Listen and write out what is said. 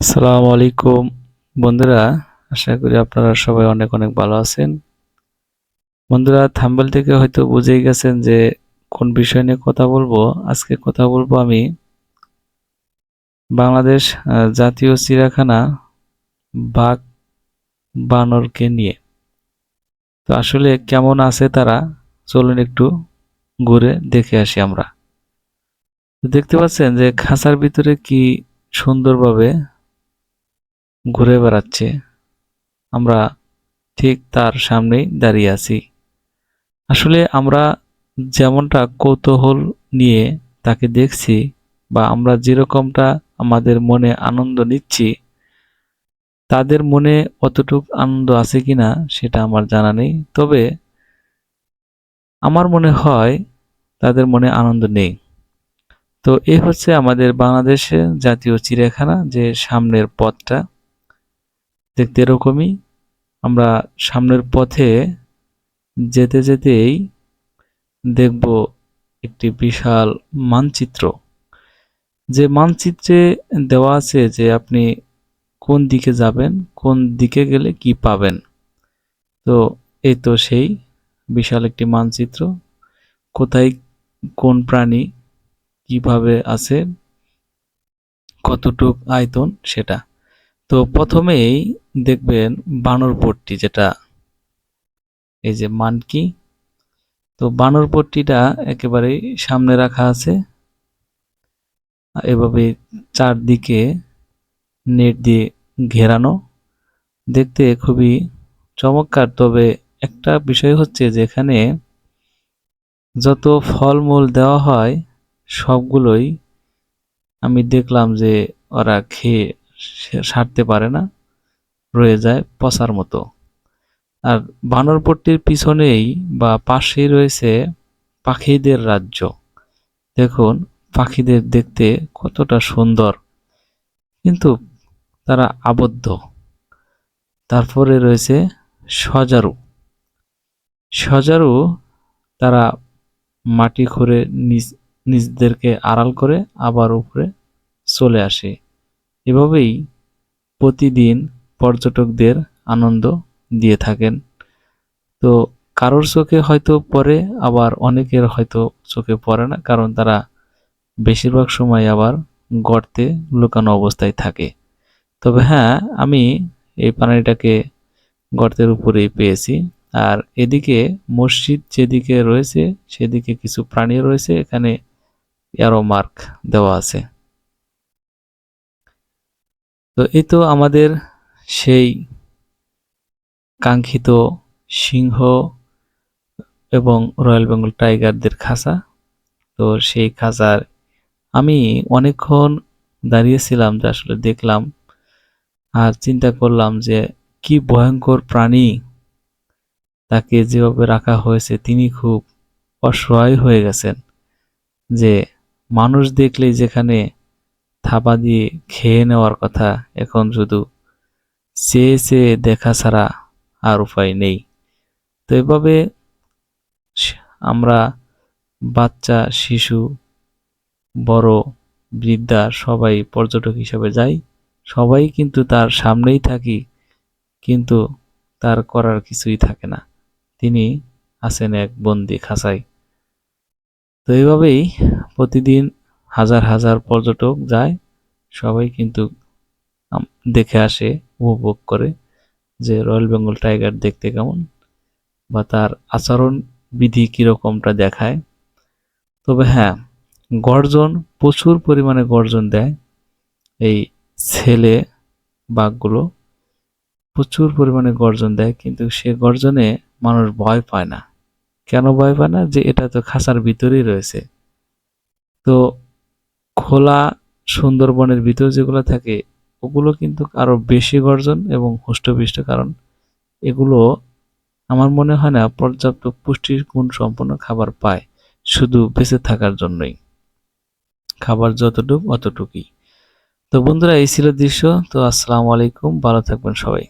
আসসালামু আলাইকুম বন্ধুরা, আশা করি আপনারা সবাই অনেক অনেক ভালো আছেন। বন্ধুরা, থাম্বনেল থেকে হয়তো বুঝেই গেছেন যে কোন বিষয় নিয়ে কথা বলবো। আজকে কথা বলবো আমি বাংলাদেশ জাতীয় চিড়িয়াখানা বাঘ বানরকে নিয়ে। তো আসলে কেমন আছে তারা, চলুন একটু ঘুরে দেখে আসি আমরা। তো দেখতে পাচ্ছেন যে খাঁচার ভিতরে কি সুন্দরভাবে ঘুরে বেড়াচ্ছে। আমরা ঠিক তার সামনেই দাঁড়িয়ে আছি। আসলে আমরা যেমনটা কৌতূহল নিয়ে তাকে দেখছি বা আমরা যেরকমটা আমাদের মনে আনন্দ নিচ্ছি, তাদের মনে অতটুক আনন্দ আছে কিনা সেটা আমার জানা নেই। তবে আমার মনে হয় তাদের মনে আনন্দ নেই। তো এই হচ্ছে আমাদের বাংলাদেশের জাতীয় চিড়িয়াখানা, যে সামনের পথটা দেখতে এরকমই। আমরা সামনের পথে যেতে যেতেই দেখব একটি বিশাল মানচিত্র, যে মানচিত্রে দেওয়া আছে যে আপনি কোন দিকে যাবেন, কোন দিকে গেলে কি পাবেন। তো এই তো সেই বিশাল একটি মানচিত্র, কোথায় কোন প্রাণী কিভাবে আছে, কতটুক আয়তন সেটা। তো প্রথমেই দেখবেন বানরপট্টি, যেটা এই যে মানকি। তো বানরপট্টিটা একেবারেই সামনে রাখা আছে, এভাবে চারদিকে নেট দিয়ে ঘেরানো, দেখতে খুবই চমৎকার। তবে একটা বিষয় হচ্ছে যে এখানে যত ফলমূল দেওয়া হয় সবগুলোই আমি দেখলাম যে ওরা খেয়ে সারতে পারে না, রয়ে যায় পচার মতো। আর বানরপট্টির পিছনেই বা পাশেই রয়েছে পাখিদের রাজ্য। দেখুন পাখিদের দেখতে কতটা সুন্দর, কিন্তু তারা আবদ্ধ। তারপরে রয়েছে সজারু। সজারু তারা মাটি খুঁড়ে নিজদেরকে আড়াল করে আবার উপরে চলে আসে। এভাবেই প্রতিদিন পর্যটকদের আনন্দ দিয়ে থাকেন। তো কারোর চোখে হয়তো পড়ে, আবার অনেকের হয়তো চোখে পড়ে না, কারণ তারা বেশিরভাগ সময় আবার গর্তে লুকানো অবস্থায় থাকে। তবে হ্যাঁ, আমি এই প্রাণীটাকে গর্তের উপরেই পেয়েছি। আর এদিকে মসজিদ যেদিকে রয়েছে সেদিকে কিছু প্রাণী রয়েছে, এখানে অ্যারো মার্ক দেওয়া আছে। তো এই তো আমাদের সেই কাঙ্ক্ষিত সিংহ এবং রয়্যাল বেঙ্গল টাইগারদের খাঁচা। তো সেই খাঁচার আমি অনেকক্ষণ দাঁড়িয়েছিলাম, যে আসলে দেখলাম আর চিন্তা করলাম যে কি ভয়ঙ্কর প্রাণী, তাকে যেভাবে রাখা হয়েছে তিনি খুব অসহায় হয়ে গেছেন। যে মানুষ দেখলেই যেখানে থাবা দিয়ে খেয়ে নেওয়ার কথা, এখন শুধু চেয়ে চেয়ে দেখা ছাড়া আর উপায় নেই। তো এভাবে আমরা বাচ্চা, শিশু, বড়, বৃদ্ধা সবাই পর্যটক হিসেবে যাই। সবাই কিন্তু তার সামনেই থাকি, কিন্তু তার করার কিছুই থাকে না। তিনি আছেন এক বন্দি খাঁচায়। তো এইভাবেই প্রতিদিন হাজার হাজার পর্যটক যায়, সবাই কিন্তু দেখে আসে, উপভোগ করে যে রয়্যাল বেঙ্গল টাইগার দেখতে কেমন বা তার আচরণ বিধি কিরকমটা দেখায়। তবে হ্যাঁ, গর্জন, প্রচুর পরিমাণে গর্জন দেয় এই ছেলে বাঘগুলো, প্রচুর পরিমাণে গর্জন দেয়, কিন্তু সে গর্জনে মানুষ ভয় পায় না। কেন ভয় পায় না? যে এটা তো খাঁচার ভিতরেই রয়েছে। তো খোলা সুন্দরবনের ভিতর যেগুলো থাকে ওগুলো কিন্তু আরো বেশি গর্জন এবং হুষ্টপুষ্ট, কারণ এগুলো আমার মনে হয় না পর্যাপ্ত পুষ্টির গুণ সম্পন্ন খাবার পায়, শুধু বেঁচে থাকার জন্যই। খাবার যতটুক অতটুকুই। তো বন্ধুরা, এই ছিল দৃশ্য। তো আসসালামু আলাইকুম, ভালো থাকবেন সবাই।